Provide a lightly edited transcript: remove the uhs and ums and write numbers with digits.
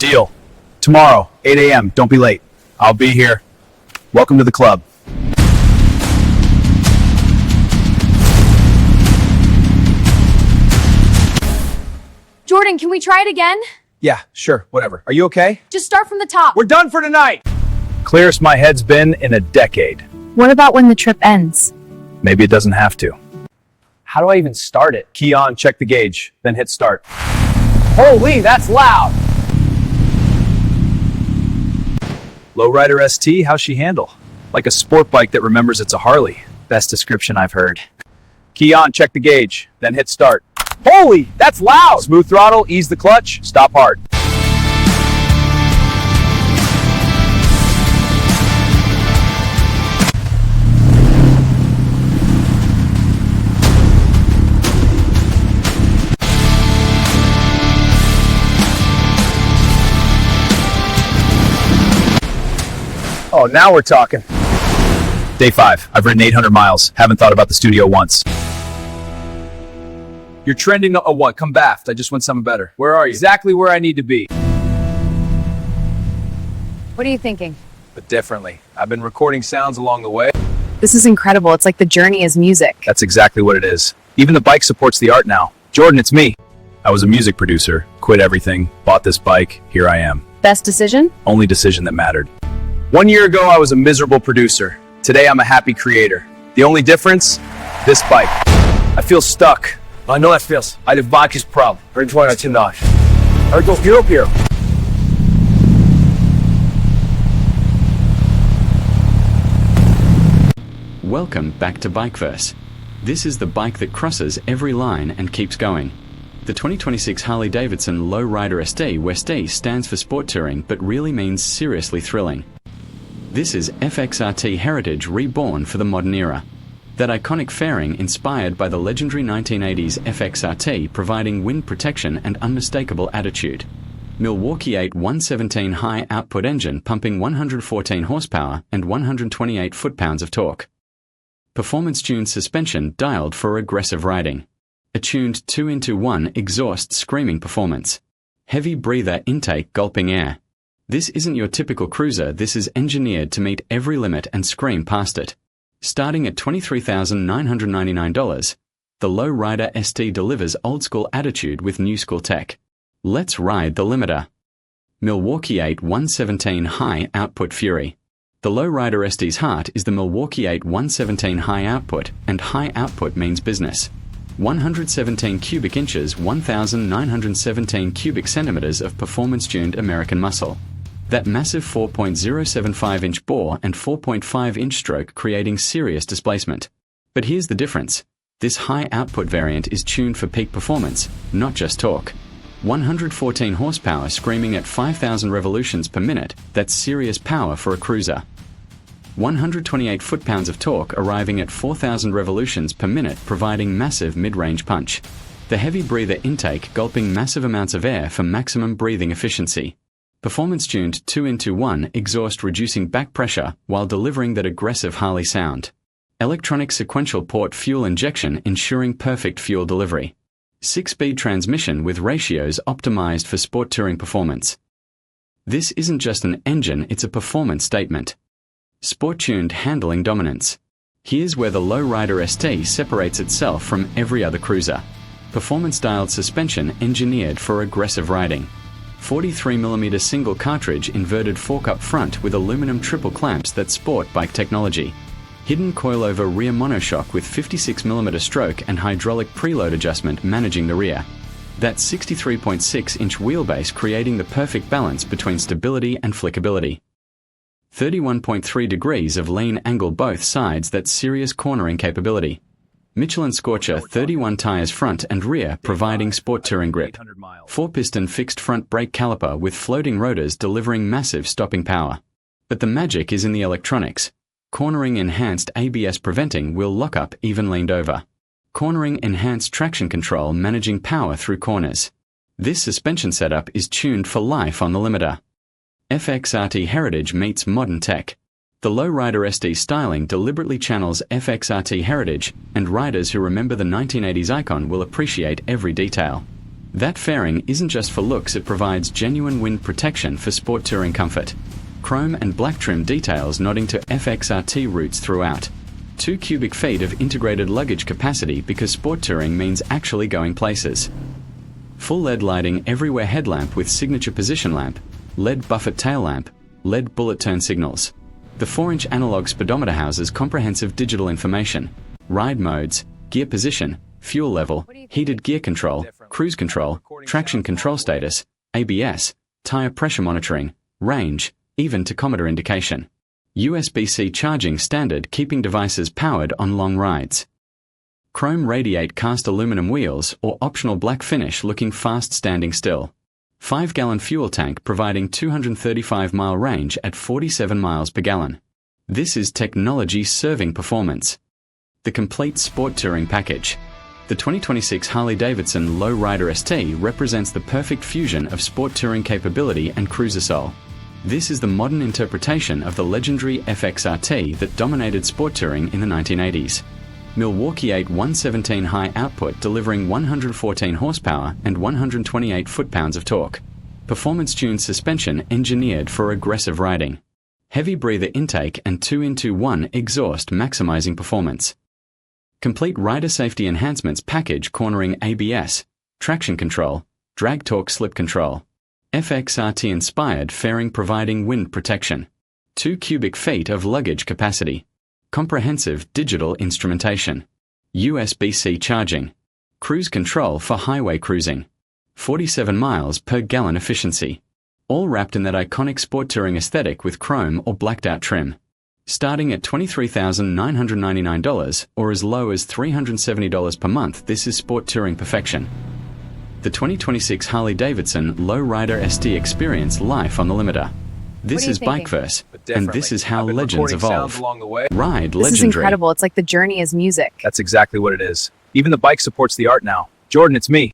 Deal. Tomorrow, 8 a.m. Don't be late. I'll be here. Welcome to the club. Jordan, can we try it again? Yeah, sure, whatever. Are you okay? Just start from the top. We're done for tonight! Clearest my head's been in a decade. What about when the trip ends? Maybe it doesn't have to. How do I even start it? Key on, check the gauge, then hit start. Holy, that's loud! Lowrider ST, how's she handle? Like a sport bike that remembers it's a Harley. Best description I've heard. Key on, check the gauge, then hit start. Holy, that's loud! Smooth throttle, ease the clutch, stop hard. Oh, now we're talking. Day 5. I've ridden 800 miles. Haven't thought about the studio once. You're trending. Oh, what? Come baft. I just want something better. Where are you? Exactly where I need to be. What are you thinking? But differently. I've been recording sounds along the way. This is incredible. It's like the journey is music. That's exactly what it is. Even the bike supports the art now. Jordan, it's me. I was a music producer, quit everything, bought this bike, here I am. Best decision? Only decision that mattered. 1 year ago, I was a miserable producer. Today, I'm a happy creator. The only difference? This bike. I feel stuck. I know that feels. I have vodka's problem. Very important to knife. I go Europe here. Welcome back to Bikeverse. This is the bike that crosses every line and keeps going. The 2026 Harley-Davidson Lowrider ST, where ST stands for sport touring but really means seriously thrilling. This is FXRT heritage reborn for the modern era. That iconic fairing inspired by the legendary 1980s FXRT, providing wind protection and unmistakable attitude. Milwaukee 8 117 high output engine pumping 114 horsepower and 128 foot-pounds of torque. Performance-tuned suspension dialed for aggressive riding. A tuned 2-in-1 exhaust screaming performance. Heavy breather intake gulping air. This isn't your typical cruiser, this is engineered to meet every limit and scream past it. Starting at $23,999, the Lowrider ST delivers old-school attitude with new-school tech. Let's ride the limiter. Milwaukee 8 117 high output Fury. The Lowrider ST's heart is the Milwaukee 8 117 high output, and high output means business. 117 cubic inches, 1,917 cubic centimeters of performance-tuned American muscle. That massive 4.075-inch bore and 4.5-inch stroke creating serious displacement. But here's the difference. This high-output variant is tuned for peak performance, not just torque. 114 horsepower screaming at 5,000 revolutions per minute, that's serious power for a cruiser. 128 foot-pounds of torque arriving at 4,000 revolutions per minute, providing massive mid-range punch. The heavy breather intake gulping massive amounts of air for maximum breathing efficiency. Performance-tuned 2-in-1 exhaust reducing back pressure while delivering that aggressive Harley sound. Electronic sequential port fuel injection ensuring perfect fuel delivery. 6-speed transmission with ratios optimized for sport touring performance. This isn't just an engine, it's a performance statement. Sport-tuned handling dominance. Here's where the Lowrider ST separates itself from every other cruiser. Performance-dialed suspension engineered for aggressive riding. 43mm single cartridge inverted fork up front with aluminum triple clamps that sport bike technology. Hidden coilover rear monoshock with 56mm stroke and hydraulic preload adjustment managing the rear. That 63.6-inch wheelbase creating the perfect balance between stability and flickability. 31.3 degrees of lean angle both sides, that's serious cornering capability. Michelin Scorcher 31 tires front and rear providing sport touring grip. 4-piston fixed front brake caliper with floating rotors delivering massive stopping power. But the magic is in the electronics. Cornering enhanced ABS preventing wheel lockup even leaned over. Cornering enhanced traction control managing power through corners. This suspension setup is tuned for life on the limiter. FXRT heritage meets modern tech. The Lowrider ST styling deliberately channels FXRT heritage, and riders who remember the 1980s icon will appreciate every detail. That fairing isn't just for looks, it provides genuine wind protection for sport touring comfort. Chrome and black trim details nodding to FXRT roots throughout. 2 cubic feet of integrated luggage capacity because sport touring means actually going places. Full LED lighting everywhere headlamp with signature position lamp, LED buffet tail lamp, LED bullet turn signals. The 4-inch analog speedometer houses comprehensive digital information, ride modes, gear position, fuel level, heated gear control, cruise control, traction control status, ABS, tire pressure monitoring, range, even tachometer indication. USB-C charging standard, keeping devices powered on long rides. Chrome radiate cast aluminum wheels or optional black finish looking fast standing still. 5-gallon fuel tank providing 235-mile range at 47 miles per gallon. This is technology serving performance. The complete sport touring package. The 2026 Harley-Davidson Lowrider ST represents the perfect fusion of sport touring capability and cruiser soul. This is the modern interpretation of the legendary FXRT that dominated sport touring in the 1980s. Milwaukee 8 117 high output delivering 114 horsepower and 128 foot-pounds of torque. Performance-tuned suspension engineered for aggressive riding. Heavy breather intake and 2-in-1 exhaust maximizing performance. Complete rider safety enhancements package cornering ABS, traction control, drag torque slip control. FXRT-inspired fairing providing wind protection. 2 cubic feet of luggage capacity. Comprehensive digital instrumentation. USB-C charging. Cruise control for highway cruising. 47 miles per gallon efficiency. All wrapped in that iconic sport touring aesthetic with chrome or blacked out trim. Starting at $23,999 or as low as $370 per month, this is sport touring perfection. The 2026 Harley-Davidson Lowrider ST experience life on the limiter. This is Bikeverse, and this is how legends evolve. Ride This is legendary. incredible. It's like the journey is music. That's exactly what it is. Even the bike supports the art now. Jordan, it's me.